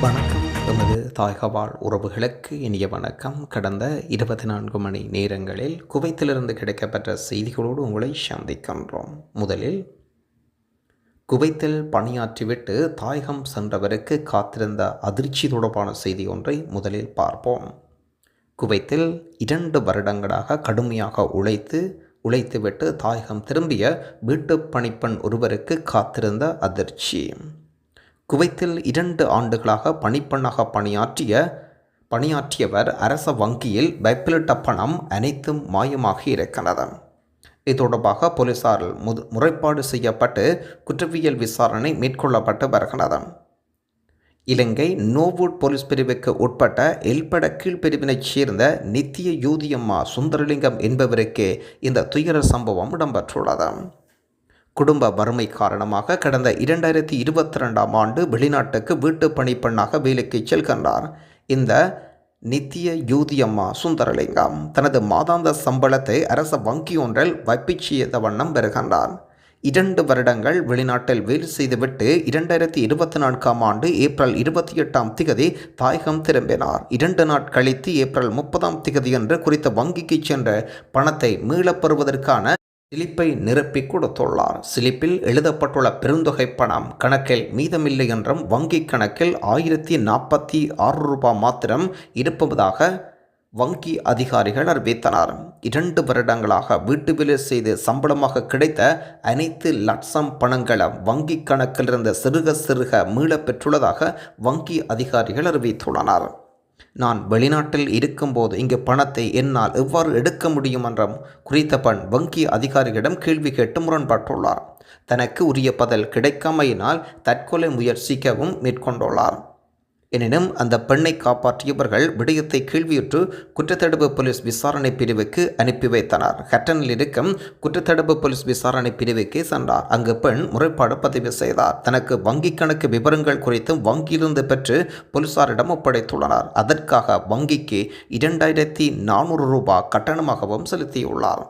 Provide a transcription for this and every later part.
வணக்கம். எமது தாயகவாழ் உறவுகளுக்கு இனிய வணக்கம். கடந்த 24 மணி நேரங்களில் குவைத்திலிருந்து கிடைக்கப்பெற்ற செய்திகளோடு உங்களை சந்திக்கின்றோம். முதலில் குவைத்தில் பணியாற்றிவிட்டு தாயகம் சென்றவருக்கு காத்திருந்த அதிர்ச்சி தொடர்பான செய்தி ஒன்றை முதலில் பார்ப்போம். குவைத்தில் 2 வருடங்களாக கடுமையாக உழைத்துவிட்டு தாயகம் திரும்பிய வீட்டுப் பணிப்பெண் ஒருவருக்கு காத்திருந்த அதிர்ச்சி. குவைத்தில் 2 ஆண்டுகளாக பணிப்பெண்ணாக பணியாற்றியவர் அரச வங்கியில் வைப்பிலிட்ட பணம் அனைத்தும் மாயமாகி இருக்கிறது. இது தொடர்பாக போலீசாரால் முறைப்பாடு செய்யப்பட்டு குற்றவியல் விசாரணை மேற்கொள்ளப்பட்டு வருகிறது. இலங்கை நோவுட் போலீஸ் பிரிவுக்கு உட்பட்ட எல்பட கீழ்பிரிவினைச் சேர்ந்த நித்திய யூதியம்மா சுந்தரலிங்கம் என்பவருக்கு இந்த துயர சம்பவம் இடம்பெற்றுள்ளது. குடும்ப வறுமை காரணமாக கடந்த 2022ஆம் ஆண்டு வெளிநாட்டுக்கு வீட்டு பணிப்பெண்ணாக வேலைக்கு செல்கின்றார். இந்த நித்திய யூதியம்மா சுந்தரலிங்கம் தனது மாதாந்த சம்பளத்தை அரச வங்கி ஒன்றில் வைப்பிச் செய்த வண்ணம் பெறுகின்றார். 2 வருடங்கள் வெளிநாட்டில் வேலை செய்துவிட்டு 2024ஆம் ஆண்டு ஏப்ரல் 28ஆம் திகதி தாயகம் திரும்பினார். 2 நாட் கழித்து ஏப்ரல் 30ஆம் திகதியன்று குறித்த வங்கிக்கு சென்ற பணத்தை மீளப் பெறுவதற்கான சிலிப்பை நிரப்பி கொடுத்துள்ளார். சிலிப்பில் எழுதப்பட்டுள்ள பெருந்தொகை பணம் கணக்கில் மீதமில்லை என்றும் வங்கி கணக்கில் 1046 ரூபாய் மாத்திரம் இருப்பதாக வங்கி அதிகாரிகள் அறிவித்தனர். 2 வருடங்களாக வீட்டு வேலை செய்து சம்பளமாக கிடைத்த அனைத்து லட்சம் பணங்களும் வங்கி கணக்கிலிருந்து சிறுக மீளப் பெற்றுள்ளதாக வங்கி அதிகாரிகள் அறிவித்துள்ளனர். நான் வெளிநாட்டில் இருக்கும்போது இங்கு பணத்தை என்னால் எவ்வாறு எடுக்க முடியும் என்றும் குறித்த பெண் வங்கி அதிகாரிகளிடம் கேள்வி கேட்டு முரண்பட்டுள்ளார். தனக்கு உரிய பதில் கிடைக்காமையினால் தற்கொலை முயற்சிக்கவும் மேற்கொண்டுள்ளார். எனினும் அந்த பெண்ணை காப்பாற்றியவர்கள் விடயத்தை கேள்வியுற்று குற்றத்தடுப்பு போலீஸ் விசாரணை பிரிவுக்கு அனுப்பி வைத்தனர். ஹட்டனில் இருக்கும் குற்றத்தடுப்பு போலீஸ் விசாரணை பிரிவுக்கு சென்றார். அங்கு பெண் முறைப்பாடு பதிவு செய்தார். தனக்கு வங்கி கணக்கு விவரங்கள் குறித்தும் வங்கியிலிருந்து பெற்று போலீசாரிடம் ஒப்படைத்துள்ளனர். அதற்காக வங்கிக்கு 2400 ரூபாய் கட்டணமாகவும் செலுத்தியுள்ளார்.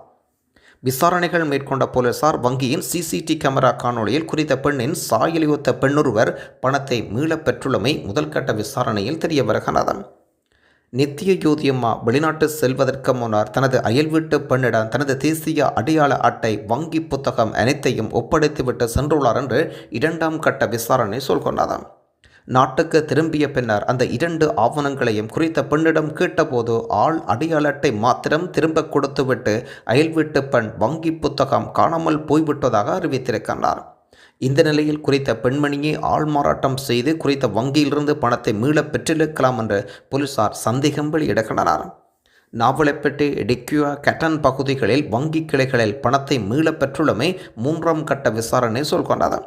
விசாரணைகள் மேற்கொண்ட போலீசார் வங்கியின் சிசிடி கேமரா காணொலியில் குறித்த பெண்ணின் சாயலியொத்த பெண்ணொருவர் பணத்தை மீளப் பெற்றுள்ளமை முதல் கட்ட விசாரணையில் தெரிய வருகிறது. நித்திய யூதியம்மா வெளிநாட்டு செல்வதற்கு முன்னர் தனது அயல் வீட்டு பெண்ணிடம் தனது தேசிய அடையாள அட்டை, வங்கி புத்தகம் அனைத்தையும் ஒப்படைத்துவிட்டு சென்றுள்ளார் என்று 2ஆம் கட்ட விசாரணை சொல்கின்றது. நாட்டுக்கு திரும்பிய பின்னர் அந்த 2 ஆவணங்களையும் குறித்த பெண்ணிடம் கேட்டபோது ஆள் அடையாள அட்டை மாத்திரம் திரும்ப கொடுத்துவிட்டு அயல் வீட்டு பெண் வங்கி புத்தகம் காணாமல் போய்விட்டதாக அறிவித்திருக்கின்றார். இந்த நிலையில் குறித்த பெண்மணியை ஆள் மாறாட்டம் செய்து குறித்த வங்கியிலிருந்து பணத்தை மீளப் பெற்றிருக்கலாம் என்று போலீசார் சந்தேகம் வெளியிடுகின்றனர். நாவலப்பிட்டி, டிக்யூயா, கட்டன் பகுதிகளில் வங்கி கிளைகளில் பணத்தை மீளப் பெற்றுள்ளமை 3ஆம் கட்ட விசாரணை சொல்கின்றது.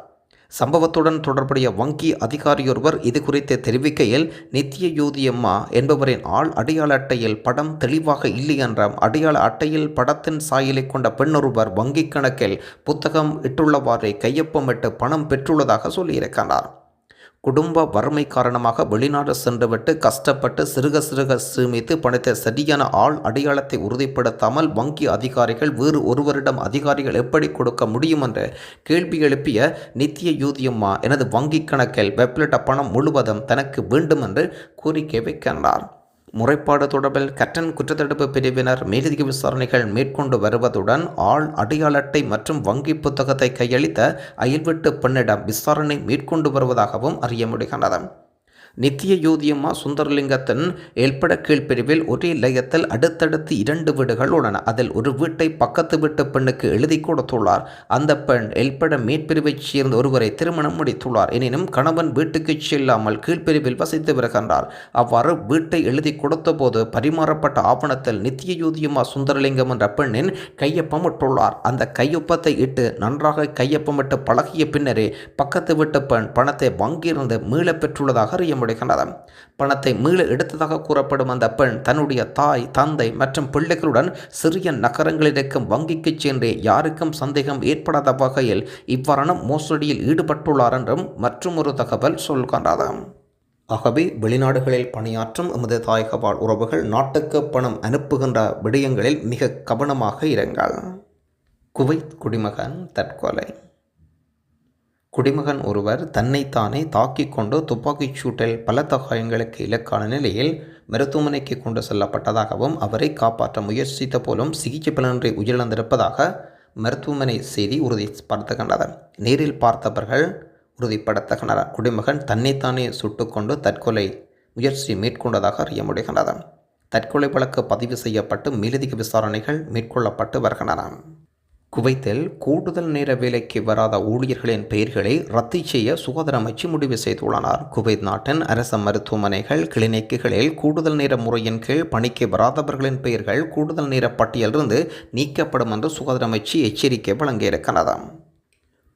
சம்பவத்துடன் தொடர்புடைய வங்கி அதிகாரியொருவர் இது குறித்து தெரிவிக்கையில், நித்திய யூதியம்மா என்பவரின் ஆள் அடையாள அட்டையில் படம் தெளிவாக இல்லை என்றும் அடையாள அட்டையில் படத்தின் சாயலை கொண்ட பெண்ணொருவர் வங்கி கணக்கில் புத்தகம் இட்டுள்ளவாறே கையொப்பமிட்டு பணம் பெற்றுள்ளதாக சொல்லியிருக்கிறார். குடும்ப வறுமை காரணமாக வெளிநாடு சென்றுவிட்டு கஷ்டப்பட்டு சிறுக சேமித்து பணத்தை சரியான ஆள் அடையாளத்தை உறுதிப்படுத்தாமல் வங்கி அதிகாரிகள் வேறு ஒருவரிடம் அதிகாரிகள் எப்படி கொடுக்க முடியும் என்று கேள்வி எழுப்பிய நித்திய யூதியம்மா எனது வங்கி கணக்கில் வெப்பிலிட்ட பணம் முழுவதும் தனக்கு வேண்டும் என்று கோரிக்கை வைக்கின்றார். முறைப்பாடு தொடர்பில் கட்டன் குற்றத்தடுப்பு பிரிவினர் மேலதிக விசாரணைகள் மேற்கொண்டு வருவதுடன் ஆள் அடையாள அட்டை மற்றும் வங்கி புத்தகத்தை கையளித்த அயல்வீட்டு பெண்ணிடம் விசாரணை மேற்கொண்டு வருவதாகவும் அறிய முடிகின்றது. நித்திய யூதியம்மா சுந்தரலிங்கத்தின் எல்பட கீழ்பிரிவில் ஒரே லயத்தில் அடுத்தடுத்து 2 வீடுகள் உள்ளன. அதில் ஒரு வீட்டை பக்கத்து வீட்டு பெண்ணுக்கு எழுதி கொடுத்துள்ளார். அந்த பெண் எல்பட மேற்பிரிவைச் சேர்ந்த ஒருவரை திருமணம் முடித்துள்ளார். எனினும் கணவன் வீட்டுக்கு செல்லாமல் கீழ்பிரிவில் வசித்து வருகின்றார். அவ்வாறு வீட்டை எழுதி கொடுத்த போது பரிமாறப்பட்ட ஆவணத்தில் நித்திய யூதியம்மா சுந்தரலிங்கம் என்ற பெண்ணின் கையொப்பமிட்டுள்ளார். அந்த கையொப்பத்தை இட்டு நன்றாக கையொப்பமிட்டு பழகிய பின்னரே பக்கத்து வீட்டு பெண் பணத்தை வங்கியிலிருந்து மீளப் பெற்றுள்ளதாக அறிய பணத்தை மீள எடுத்ததாக கூறப்படும் அந்த பெண் தன்னுடைய தாய், தந்தை மற்றும் பிள்ளைகளுடன் சிறிய நகரங்களில் இருக்கும் வங்கிக்கு சென்றே யாருக்கும் சந்தேகம் ஏற்படாத வகையில் இவ்வாறான மோசடியில் ஈடுபட்டுள்ளார் என்றும் மற்றொரு தகவல் சொல்கின்றது. ஆகவே வெளிநாடுகளில் பணியாற்றும் எமது தாயகவாழ் உறவுகள் நாட்டுக்கு பணம் அனுப்புகின்ற விடயங்களில் மிக கவனமாக இருங்கள். குவைத் குடிமகன் தற்கொலை. குடிமகன் ஒருவர் தன்னைத்தானே தாக்கிக் கொண்டு துப்பாக்கிச் சூட்டில் பலத்த காயங்களுக்கு இலக்கான நிலையில் மருத்துவமனைக்கு கொண்டு செல்லப்பட்டதாகவும் அவரை காப்பாற்ற முயற்சித்த போலும் சிகிச்சை பலனின்றி உயிரிழந்திருப்பதாக மருத்துவமனை செய்தி உறுதிப்படுத்துகின்றது. நேரில் பார்த்தவர்கள் உறுதிப்படுத்துகின்றனர். குடிமகன் தன்னைத்தானே சுட்டுக்கொண்டு தற்கொலை முயற்சி மேற்கொண்டதாக அறிய முடிகின்றது. தற்கொலை வழக்கு பதிவு செய்யப்பட்டு மேலதிக விசாரணைகள் மேற்கொள்ளப்பட்டு வருகின்றன. குவைத்தில் கூடுதல் நேர வேலைக்கு வராத ஊழியர்களின் பெயர்களை ரத்து செய்ய சுகாதார அமைச்சு முடிவு செய்துள்ளனர். குவைத் நாட்டின் அரச மருத்துவமனைகள் கிளினிக்குகளில் கூடுதல் நேர முறையின் கீழ் பணிக்கு வராதவர்களின் பெயர்கள் கூடுதல் நேர பட்டியலிருந்து நீக்கப்படும் என்று சுகாதார அமைச்சு எச்சரிக்கை வழங்கியிருக்கிறது.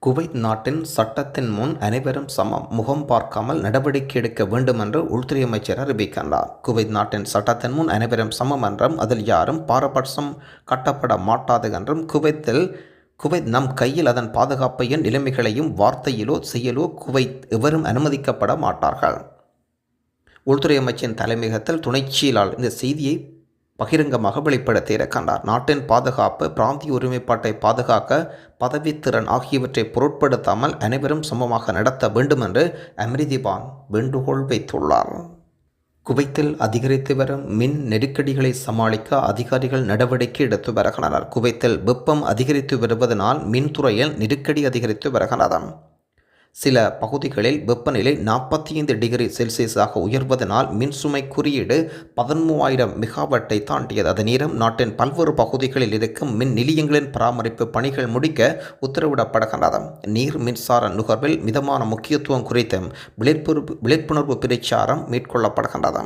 குவைத் நாட்டின் சட்டத்தின் முன் அனைவரும் சமம், முகம் பார்க்காமல் நடவடிக்கை எடுக்க வேண்டும் என்று உள்துறை அமைச்சர் அறிவிக்கின்றார். குவைத் நாட்டின் சட்டத்தின் முன் அனைவரும் சமம் என்றும் அதில் யாரும் பாரபட்சம் கட்டப்பட மாட்டாது என்றும் குவைத் நம் கையில் அதன் பாதுகாப்பையும் நிலைமைகளையும் வார்த்தையிலோ செயலோ குவைத் எவரும் அனுமதிக்கப்பட மாட்டார்கள். உள்துறை அமைச்சின் தலைமையகத்தில் துணைச் செயலாளர் இந்த செய்தியை பகிரங்கமாக வெளிப்படுத்தியிருக்கின்றார். நாட்டின் பாதுகாப்பு, பிராந்திய ஒருமைப்பாட்டை பாதுகாக்க பதவித்திறன் ஆகியவற்றை பொருட்படுத்தாமல் அனைவரும் சமமாக நடத்த வேண்டும் என்று அமிர்திபான் வேண்டுகோள் வைத்துள்ளார். குவைத்தில் அதிகரித்து வரும் மின் நெருக்கடிகளை சமாளிக்க அதிகாரிகள் நடவடிக்கை எடுத்து வருகின்றனர். குவைத்தில் வெப்பம் அதிகரித்து வருவதனால் மின்துறையில் நெருக்கடி அதிகரித்து வருகிறது. சில பகுதிகளில் வெப்பநிலை 45 டிகிரி செல்சியஸாக உயர்வதனால் மின்சுமை குறியீடு 13,000 மெகாவாட்டை தாண்டியது. அதே நேரம் நாட்டின் பல்வேறு பகுதிகளில் இருக்கும் மின் நிலையங்களின் பராமரிப்பு பணிகள் முடிக்க உத்தரவிடப்படுகின்றது. நீர் மின்சார நுகர்வில் மிதமான முக்கியத்துவம் குறித்தும் விழிப்புணர்வு பிரச்சாரம் மேற்கொள்ளப்படுகின்றது.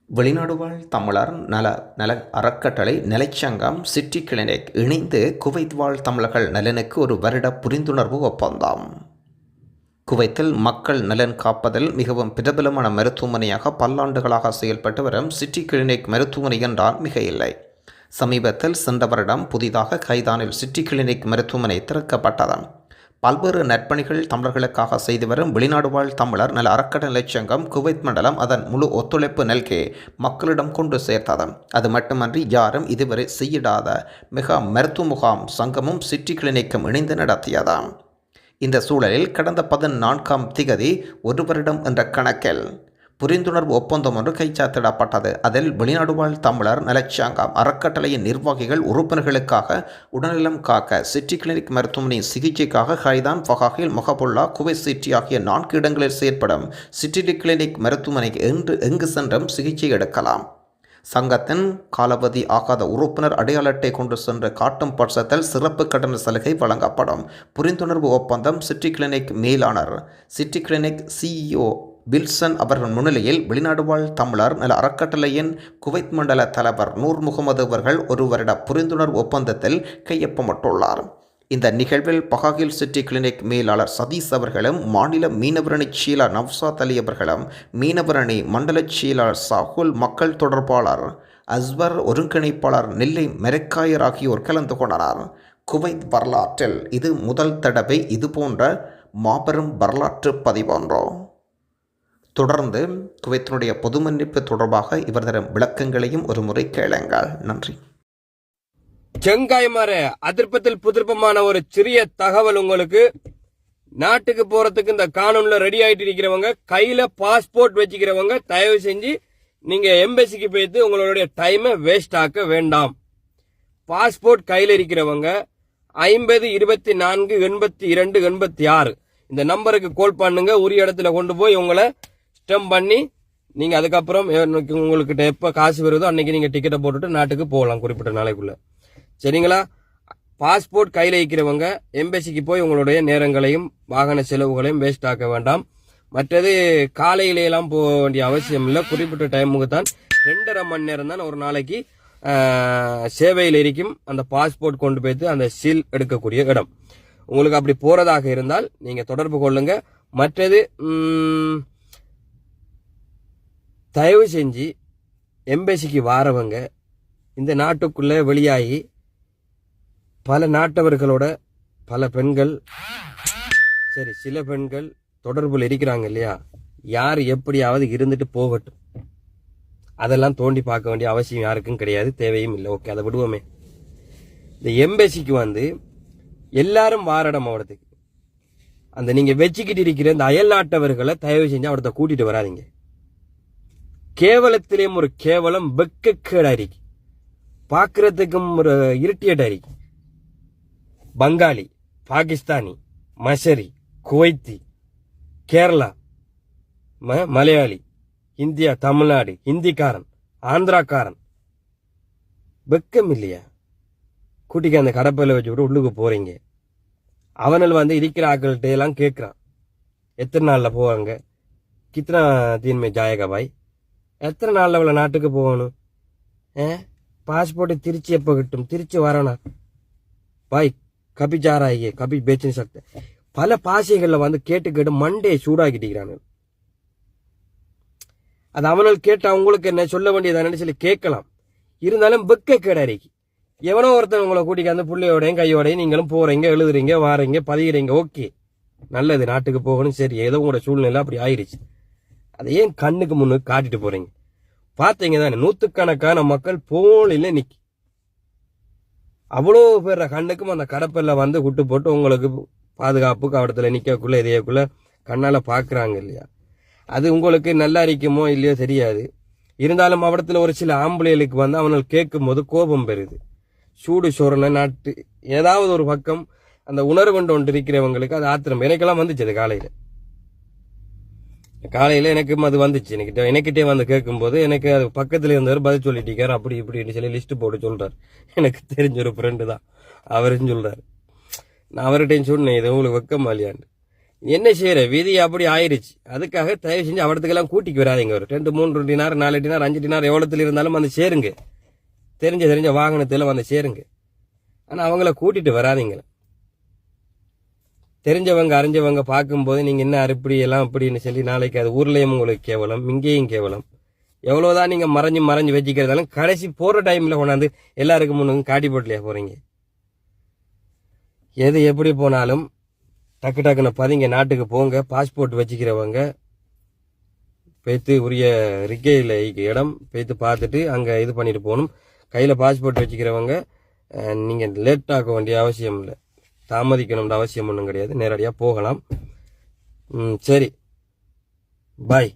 வெளிநாடு வாழ் தமிழர் நல அறக்கட்டளை, நலச்சங்கம், சிட்டி கிளினிக் இணைந்து குவைத் வாழ் தமிழர்கள் நலனுக்கு ஒரு வருட புரிந்துணர்வு ஒப்பந்தம். குவைத்தில் மக்கள் நலன் காப்பதில் மிகவும் பிரபலமான மருத்துவமனையாக பல்லாண்டுகளாக செயல்பட்டு வரும் சிட்டி கிளினிக் மருத்துவமனை என்றால் மிக இல்லை. சமீபத்தில் சென்ற வருடம் புதிதாக கைதானில் சிட்டி கிளினிக் மருத்துவமனை திறக்கப்பட்டது. பல்வேறு நற்பணிகள் தமிழர்களுக்காக செய்து வரும் வெளிநாடு வாழ் தமிழர் நல அறக்கட்டளை சங்கம் குவைத் மண்டலம் அதன் முழு ஒத்துழைப்பு நல்கி மக்களிடம் கொண்டு சேர்த்தது. அது மட்டுமன்றி யாரும் இதுவரை செய்யிடாத மிக மருத்துவ முகாம் சங்கமும் சிட்டி கிளினிக்கும் இணைந்து நடத்தியது. இந்த சூழலில் கடந்த 14ஆம் திகதி ஒரு வருடம் என்ற கணக்கில் புரிந்துணர்வு ஒப்பந்தம் ஒன்று கைச்சாத்திடப்பட்டது. அதில் வெளிநாடு வாழ் தமிழர் நலச்சங்கம் அறக்கட்டளையின் நிர்வாகிகள் உறுப்பினர்களுக்காக உடல்நலம் காக்க சிட்டி கிளினிக் மருத்துவமனை சிகிச்சைக்காக ஹைதான், ஃபஹாஹில், மொஹபுல்லா, குவைத் சிட்டி ஆகிய 4 இடங்களில் செயற்படும் சிட்டி கிளினிக் மருத்துவமனைக்கு எங்கு சென்றும் சிகிச்சை எடுக்கலாம். சங்கத்தின் காலாவதி ஆகாத உறுப்பினர் அடையாள அட்டை கொண்டு சென்று காட்டும் பட்சத்தில் சிறப்பு கட்டண சலுகை வழங்கப்படும். புரிந்துணர்வு ஒப்பந்தம் சிட்டி கிளினிக் மேலாளர், சிட்டி கிளினிக் CEO வில்சன் அவர்கள் முன்னிலையில் வெளிநாடு வாழ் தமிழர் நல அறக்கட்டளையின் குவைத் மண்டல தலைவர் நூர் முகமது அவர்கள் ஒரு வருட புரிந்துணர்வு ஒப்பந்தத்தில் கையொப்பமிட்டுள்ளார். இந்த நிகழ்வில் பஹாகில் சிட்டி கிளினிக் மேலாளர் சதீஷ் அவர்களும், மாநில மீனவரணி செயலாளர் நவ்சாத் அலி அவர்களும், மீனவரணி மண்டல செயலாளர் சாகுல், மக்கள் தொடர்பாளர் அஸ்வர், ஒருங்கிணைப்பாளர் நெல்லை மெரக்காயர் ஆகியோர் கலந்து கொண்டனர். குவைத் வரலாற்றில் இது முதல் தடவை இதுபோன்ற மாபெரும் வரலாற்று பதிவொன்றோ. தொடர்ந்து குவைத்தினுடைய பொது மன்னிப்பு தொடர்பாக இவர் தரும் விளக்கங்களையும் ஒரு முறை கேளுங்கள். நன்றி. செங்காய்மார அதிர்ப்பத்தில் புதிர்ப்பமான ஒரு சிறிய தகவல் உங்களுக்கு. நாட்டுக்கு போறதுக்கு இந்த காணொலில ரெடி ஆயிட்டு இருக்கிறவங்க, கையில பாஸ்போர்ட் வச்சுக்கிறவங்க தயவு செஞ்சு நீங்க எம்பசிக்கு போயிட்டு உங்களுடைய டைமை வேஸ்ட் ஆக்க வேண்டாம். பாஸ்போர்ட் கையில இருக்கிறவங்க 50 24 82 86 இந்த நம்பருக்கு கால் பண்ணுங்க. உரிய இடத்துல கொண்டு போய் உங்களை ஸ்டெம்ப் பண்ணி நீங்க அதுக்கப்புறம் உங்களுக்கு எப்ப காசு வருதோ அன்னைக்கு நீங்க டிக்கெட்டை போட்டுட்டு நாட்டுக்கு போகலாம் குறிப்பிட்ட நாளைக்குள்ள. சரிங்களா? பாஸ்போர்ட் கையில் இருக்கிறவங்க எம்பசிக்கு போய் உங்களுடைய நேரங்களையும் வாகன செலவுகளையும் வேஸ்ட் ஆக்க வேண்டாம். மற்றது காலையிலேயெல்லாம் போக வேண்டிய அவசியம் இல்லை. குறிப்பிட்ட டைமுக்கு தான் 2.5 மணி நேரம் தான் ஒரு நாளைக்கு சேவையில் இருக்கும் அந்த பாஸ்போர்ட் கொண்டு போய்த்து அந்த சீல் எடுக்கக்கூடிய இடம். உங்களுக்கு அப்படி போறதாக இருந்தால் நீங்க தொடர்பு கொள்ளுங்க. மற்றது தயவு செஞ்சு எம்பசிக்கு வாரவங்க இந்த நாட்டுக்குள்ள வெளியாகி பல நாட்டவர்களோட பல பெண்கள், சரி சில பெண்கள் தொடர்புல இருக்கிறாங்க இல்லையா, யார் எப்படியாவது இருந்துட்டு போகட்டும். அதெல்லாம் தோண்டி பார்க்க வேண்டிய அவசியம் யாருக்கும் கிடையாது, தேவையும் இல்லை. ஓகே, அதை விடுவோமே. இந்த எம்பசிக்கு எல்லாரும் வாரடம் ஆகிறதுக்கு அந்த நீங்க வச்சுக்கிட்டு இருக்கிற இந்த அயல் நாட்டவர்களை தயவு செஞ்சு அவர்கிட்ட கூட்டிட்டு வராதீங்க. கேவலத்திலேயும் ஒரு கேவலம், வெக்கக்கேடா இருக்கு, பாக்குறதுக்கும் ஒரு இரிட்டேட்டா இருக்கு. பங்காளி, பாகிஸ்தானி, மசரி, குவைத்தி, கேரளா, மலையாளி, இந்தியா, தமிழ்நாடு, ஹிந்திக்காரன், ஆந்திராக்காரன், வெக்கம் இல்லையா? கூட்டிக்கு அந்த கடப்பையில வச்சு விட்டு உள்ளுக்கு போறீங்க. அவனல் வந்து இருக்கிற ஆக்கள்கிட்ட எல்லாம் கேட்கிறான், எத்தனை நாள்ல போவாங்க, கித்தனா தீன் மே ஜாயகா பாய், எத்தனை நாள்ல உள்ள நாட்டுக்கு போகணும், பாஸ்போர்ட் திருச்சி எப்ப கிட்டும், திருச்சி வரணும் பாய், கபி ஜாராயே கபி பேச்சுன்னு சக்த பல பாஷைகள்ல வந்து கேட்டு கேட்டு மண்டே சூடாக்கிட்டிருக்கிறானு. அது அவனால் கேட்டு அவங்களுக்கு என்ன சொல்ல வேண்டியதானு சொல்லி கேட்கலாம். இருந்தாலும் வெக்க கேடாரிக்கு எவனோ ஒருத்தன் உங்களை கூட்டிக்கு அந்த புள்ளையோடையும் கையோடையும் நீங்களும் போறீங்க, எழுதுறீங்க, வாரீங்க, பதிகிறீங்க. ஓகே, நல்லது, நாட்டுக்கு போகணும், சரி, ஏதோ உங்களோட சூழ்நிலை அப்படி ஆயிடுச்சு. அதை ஏன் கண்ணுக்கு முன்னுக்கு காட்டிட்டு போறீங்க? பார்த்தீங்க தானே, நூத்துக்கணக்கான மக்கள் போலில நிக்கி, அவ்வளோ பேர் கண்ணுக்கும் அந்த கடப்பல்ல வந்து குட்டு போட்டு உங்களுக்கு பாதுகாப்பு கவடத்துல நிக்கக்குள்ள இதையக்குள்ள கண்ணால பாக்குறாங்க இல்லையா? அது உங்களுக்கு நல்லா இருக்குமோ இல்லையோ தெரியாது. இருந்தாலும் அவடத்துல ஒரு சில ஆம்பளைகளுக்கு வந்து அவனால் கேட்கும் போது கோபம் பெறுது, சூடு சோறன நாட்டு ஏதாவது ஒரு பக்கம் அந்த உணர்வு ஒன்று இருக்கிறவங்களுக்கு அது ஆத்திரம். எனக்கெல்லாம் வந்துச்சு அது காலையில எனக்கு அது வந்துச்சு. எனக்கிட்டே வந்து கேட்கும்போது எனக்கு அது பக்கத்துல இருந்தவர் பதில் சொல்லிட்டிருக்காரு, அப்படி இப்படின்னு சொல்லி லிஸ்ட் போட்டு சொல்றாரு. எனக்கு தெரிஞ்ச ஒரு ஃப்ரெண்டு தான், அவரும் சொல்றாரு. நான் அவர்கிட்டையும் சொன்னேன், இது உங்களுக்கு வெக்கமா இல்லையான்னு. என்ன செய்யற, விதி அப்படி ஆயிடுச்சு. அதுக்காக தயவு செஞ்சு அவடத்துக்கெல்லாம் கூட்டிக்கு வராதிங்க. ஒரு 2, 3 டினார், 4 டினார், 5 டினார் எவ்வளத்துல இருந்தாலும் வந்து சேருங்க, தெரிஞ்ச வாகனத்துல வந்து சேருங்க. ஆனா அவங்கள கூட்டிட்டு வராதிங்க. தெரிஞ்சவங்க அறிஞ்சவங்க பார்க்கும்போது நீங்க என்ன இப்படி எல்லாம் அப்படின்னு சொல்லி நாளைக்கு அது ஊர்லயும் உங்களுக்கு கேவலம், இங்கேயும் கேவலம். எவ்வளவுதான் நீங்க மறைஞ்சு வச்சுக்கிறதாலும் கடைசி போற டைம்ல கொண்டாந்து எல்லாருக்கும் முன்னுக்கு காட்டி போட்டுலையா போறீங்க? எது எப்படி போனாலும் டக்கு டக்குன்னு பதிங்க, நாட்டுக்கு போங்க. பாஸ்போர்ட் வச்சுக்கிறவங்க பேத்து உரிய ரிக்கையில் இடம் பேத்து பார்த்துட்டு அங்கே இது பண்ணிட்டு போகணும். கையில் பாஸ்போர்ட் வச்சுக்கிறவங்க நீங்கள் லேட் ஆக வேண்டிய அவசியம் இல்லை, தாமதிக்கணும்ன்ற அவசியம் ஒன்றும் கிடையாது, நேரடியாக போகலாம். சரி, பாய்.